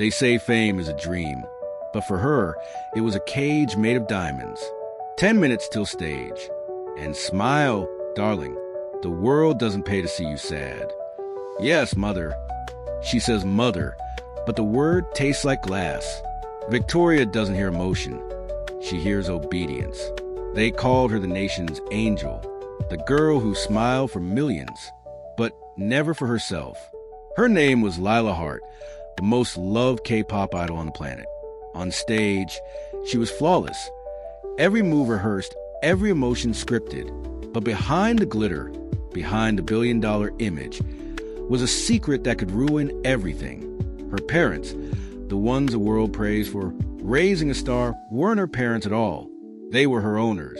They say fame is a dream, but for her, it was a cage made of diamonds. 10 minutes till stage. And smile, darling. The world doesn't pay to see you sad. Yes, mother. She says mother, but the word tastes like glass. Victoria doesn't hear emotion. She hears obedience. They called her the nation's angel, the girl who smiled for millions, but never for herself. Her name was Lila Hart, the most loved K-pop idol on the planet. On stage, she was flawless. Every move rehearsed, every emotion scripted. But behind the glitter, behind the billion-dollar image, was a secret that could ruin everything. Her parents, the ones the world praised for raising a star, weren't her parents at all. They were her owners,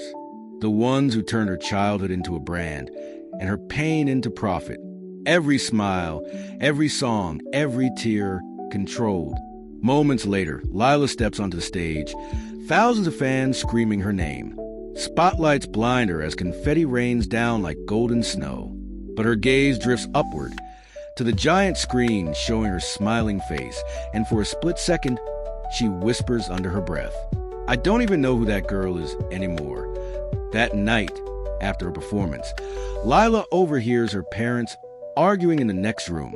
the ones who turned her childhood into a brand and her pain into profit. Every smile, every song, every tear controlled. Moments later, Lila steps onto the stage, thousands of fans screaming her name. Spotlights blind her as confetti rains down like golden snow. But her gaze drifts upward to the giant screen showing her smiling face, and for a split second, she whispers under her breath, "I don't even know who that girl is anymore." That night, after a performance, Lila overhears her parents arguing in the next room.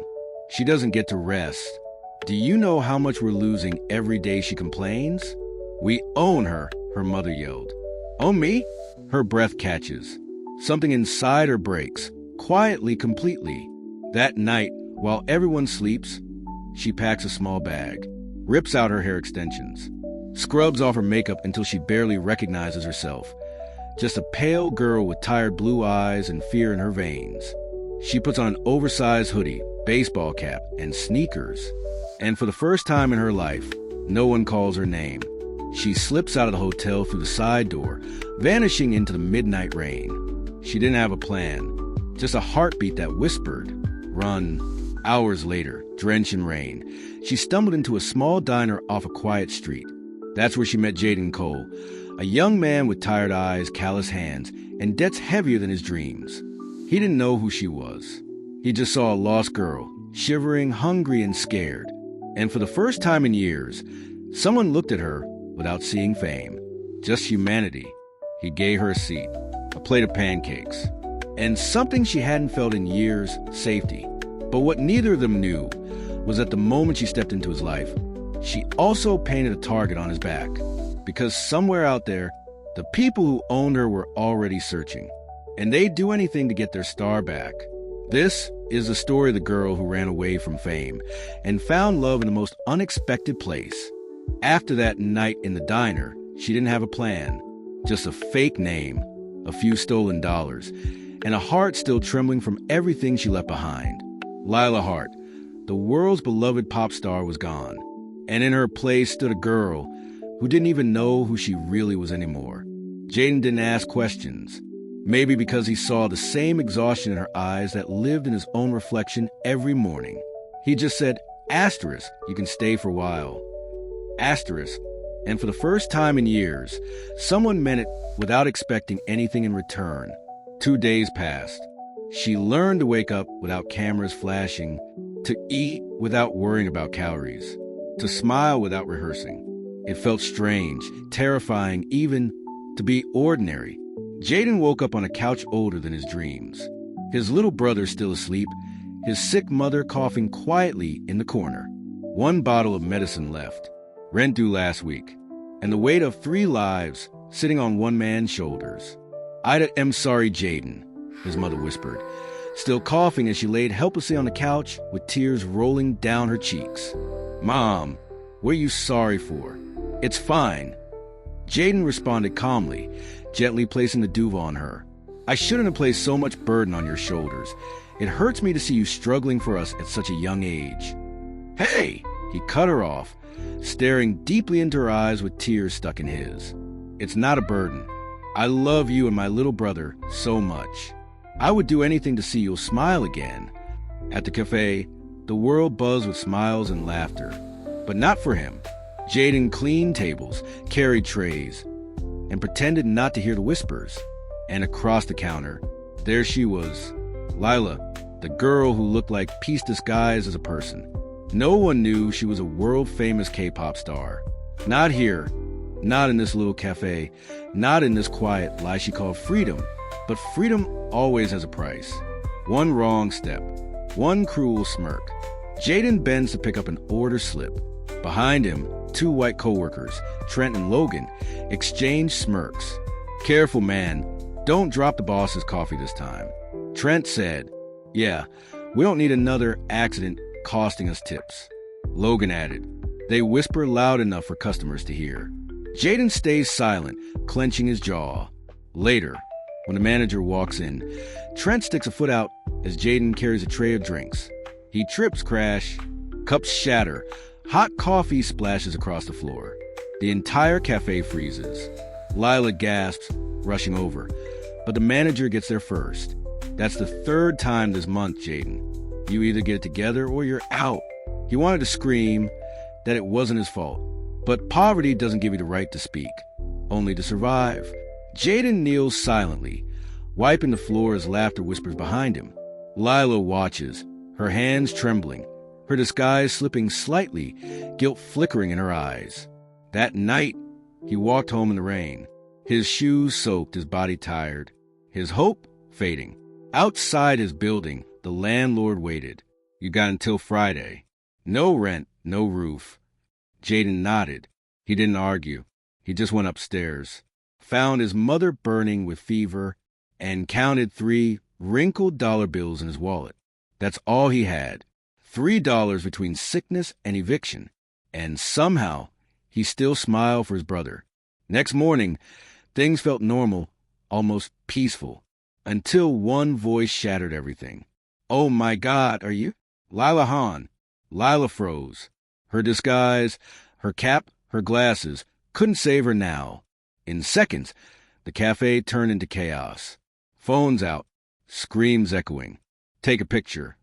She doesn't get to rest. "Do you know how much we're losing every day?" she complains. "We own her," her mother yelled. "Own me?" Her breath catches. Something inside her breaks, quietly, completely. That night, while everyone sleeps, she packs a small bag, rips out her hair extensions, scrubs off her makeup until she barely recognizes herself. Just a pale girl with tired blue eyes and fear in her veins. She puts on an oversized hoodie, baseball cap, and sneakers. And for the first time in her life, no one calls her name. She slips out of the hotel through the side door, vanishing into the midnight rain. She didn't have a plan, just a heartbeat that whispered, "Run." Hours later, drenched in rain, she stumbled into a small diner off a quiet street. That's where she met Jayden Cole, a young man with tired eyes, callous hands, and debts heavier than his dreams. He didn't know who she was. He just saw a lost girl, shivering, hungry, and scared. And for the first time in years, someone looked at her without seeing fame, just humanity. He gave her a seat, a plate of pancakes, and something she hadn't felt in years, safety. But what neither of them knew was that the moment she stepped into his life, she also painted a target on his back. Because somewhere out there, the people who owned her were already searching. And they'd do anything to get their star back. This is the story of the girl who ran away from fame and found love in the most unexpected place. After that night in the diner, she didn't have a plan, just a fake name, a few stolen dollars, and a heart still trembling from everything she left behind. Lila Hart, the world's beloved pop star, was gone, and in her place stood a girl who didn't even know who she really was anymore. Jayden didn't ask questions, maybe because he saw the same exhaustion in her eyes that lived in his own reflection every morning. He just said, "Asterisk, you can stay for a while." Asterisk. And for the first time in years, someone meant it without expecting anything in return. 2 days passed. She learned to wake up without cameras flashing, to eat without worrying about calories, to smile without rehearsing. It felt strange, terrifying, even to be ordinary. Jayden woke up on a couch older than his dreams. His little brother still asleep, his sick mother coughing quietly in the corner. One bottle of medicine left, rent due last week, and the weight of 3 lives sitting on one man's shoulders. "I am sorry, Jayden," his mother whispered, still coughing as she laid helplessly on the couch with tears rolling down her cheeks. "Mom, what are you sorry for? It's fine." Jayden responded calmly, gently placing the duvet on her. "I shouldn't have placed so much burden on your shoulders. It hurts me to see you struggling for us at such a young age." "Hey!" He cut her off, staring deeply into her eyes with tears stuck in his. "It's not a burden. I love you and my little brother so much. I would do anything to see you smile again." At the café, the world buzzed with smiles and laughter. But not for him. Jayden cleaned tables, carried trays, and pretended not to hear the whispers. And across the counter, there she was, Lila, the girl who looked like peace disguised as a person. No one knew she was a world-famous K-pop star. Not here, not in this little cafe, not in this quiet lie she called freedom. But freedom always has a price. One wrong step, one cruel smirk. Jayden bends to pick up an order slip. Behind him, two white coworkers, Trent and Logan, exchange smirks. Careful, man. Don't drop the boss's coffee this time. Trent said, "Yeah, we don't need another accident costing us tips." Logan added, "They whisper loud enough for customers to hear." Jayden stays silent, clenching his jaw. Later, when the manager walks in, Trent sticks a foot out as Jayden carries a tray of drinks. He trips, crash. Cups shatter. Hot coffee splashes across the floor. The entire cafe freezes. Lila gasps, rushing over. But the manager gets there first. "That's the third time this month, Jayden. You either get it together or you're out." He wanted to scream that it wasn't his fault. But poverty doesn't give you the right to speak, only to survive. Jayden kneels silently, wiping the floor as laughter whispers behind him. Lila watches, her hands trembling, her disguise slipping slightly, guilt flickering in her eyes. That night, he walked home in the rain, his shoes soaked, his body tired, his hope fading. Outside his building, the landlord waited. "You got until Friday. No rent, no roof." Jayden nodded. He didn't argue. He just went upstairs, found his mother burning with fever, and counted 3 wrinkled dollar bills in his wallet. That's all he had. $3 between sickness and eviction. And somehow, he still smiled for his brother. Next morning, things felt normal, almost peaceful, until one voice shattered everything. "Oh my God, are you?" "Lila Han." Lila froze. Her disguise, her cap, her glasses couldn't save her now. In seconds, the cafe turned into chaos. Phones out, screams echoing. "Take a picture."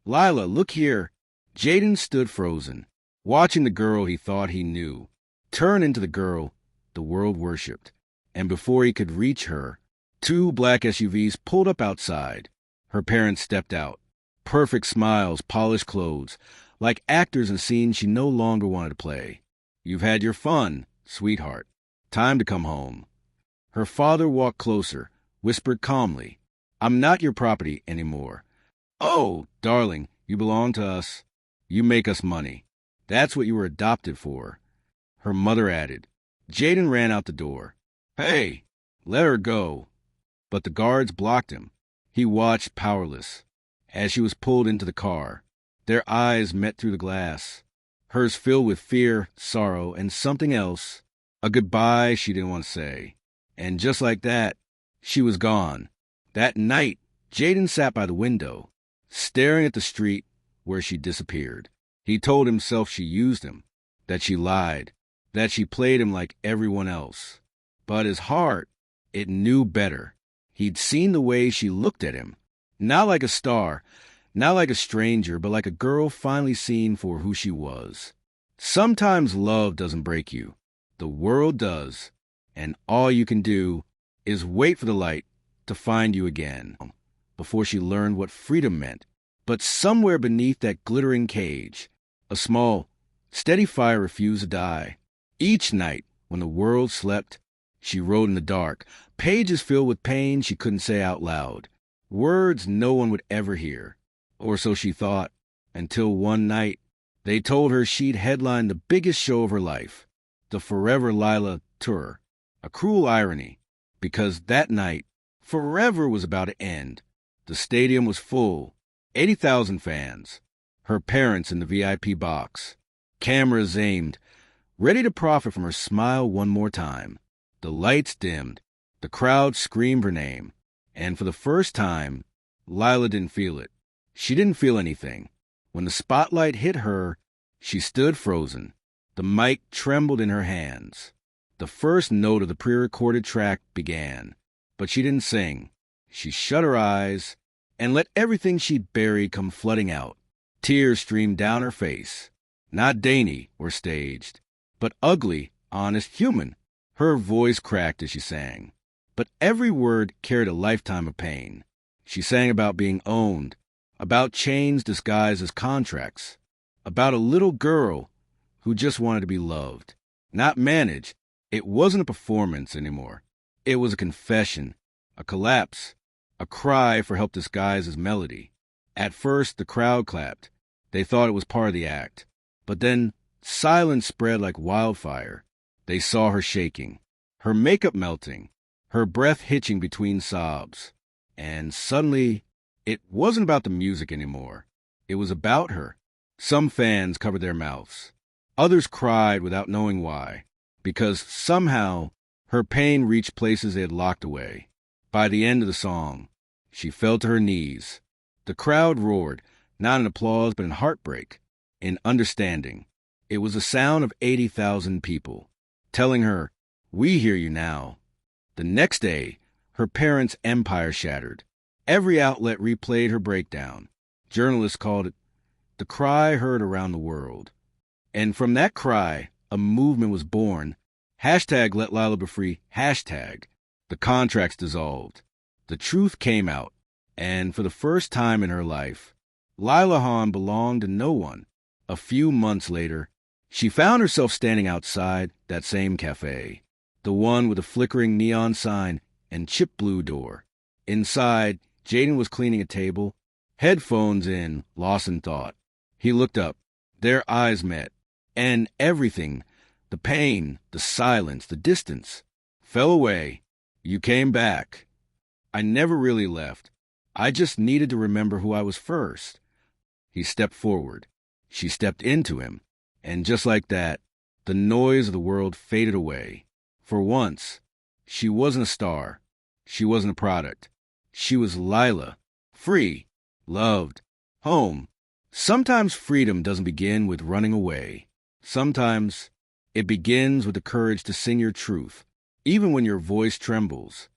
"Lila, look here." Jayden stood frozen, watching the girl he thought he knew turn into the girl the world worshipped. And before he could reach her, 2 black SUVs pulled up outside. Her parents stepped out. Perfect smiles, polished clothes, like actors in scenes she no longer wanted to play. "You've had your fun, sweetheart. Time to come home." Her father walked closer, whispered calmly, "I'm not your property anymore." "Oh, darling, you belong to us. You make us money. That's what you were adopted for." Her mother added. Jayden ran out the door. "Hey, let her go." But the guards blocked him. He watched powerless as she was pulled into the car. Their eyes met through the glass, hers filled with fear, sorrow, and something else, a goodbye she didn't want to say. And just like that, she was gone. That night, Jayden sat by the window, staring at the street where she disappeared. He told himself she used him, that she lied, that she played him like everyone else. But his heart, it knew better. He'd seen the way she looked at him, not like a star, not like a stranger, but like a girl finally seen for who she was. Sometimes love doesn't break you. The world does. And all you can do is wait for the light to find you again. Before she learned what freedom meant. But somewhere beneath that glittering cage, a small, steady fire refused to die. Each night, when the world slept, she wrote in the dark, pages filled with pain she couldn't say out loud, words no one would ever hear. Or so she thought, until one night, they told her she'd headline the biggest show of her life, the Forever Lila Tour. A cruel irony, because that night, Forever was about to end. The stadium was full, 80,000 fans, her parents in the VIP box, cameras aimed, ready to profit from her smile one more time. The lights dimmed, the crowd screamed her name, and for the first time, Lila didn't feel it. She didn't feel anything. When the spotlight hit her, she stood frozen. The mic trembled in her hands. The first note of the pre-recorded track began, but she didn't sing. She shut her eyes and let everything she'd buried come flooding out. Tears streamed down her face, not dainty or staged, but ugly, honest, human. Her voice cracked as she sang, but every word carried a lifetime of pain. She sang about being owned, about chains disguised as contracts, about a little girl who just wanted to be loved, not managed. It wasn't a performance anymore. It was a confession, a collapse, a cry for help disguised as melody. At first, the crowd clapped. They thought it was part of the act. But then silence spread like wildfire. They saw her shaking, her makeup melting, her breath hitching between sobs. And suddenly, it wasn't about the music anymore. It was about her. Some fans covered their mouths. Others cried without knowing why, because somehow her pain reached places they had locked away. By the end of the song, she fell to her knees. The crowd roared, not in applause but in heartbreak, in understanding. It was the sound of 80,000 people, telling her, "We hear you now." The next day, her parents' empire shattered. Every outlet replayed her breakdown. Journalists called it the cry heard around the world. And from that cry, a movement was born. Hashtag Let Lila Be Free. Hashtag. The contracts dissolved. The truth came out. And for the first time in her life, Lila Hahn belonged to no one. A few months later, she found herself standing outside that same café, the one with a flickering neon sign and chip blue door. Inside, Jayden was cleaning a table, headphones in, lost in thought. He looked up. Their eyes met. And everything, the pain, the silence, the distance, fell away. "You came back." "I never really left. I just needed to remember who I was first." He stepped forward. She stepped into him. And just like that, the noise of the world faded away. For once, she wasn't a star. She wasn't a product. She was Lila. Free. Loved. Home. Sometimes freedom doesn't begin with running away. Sometimes it begins with the courage to sing your truth, even when your voice trembles.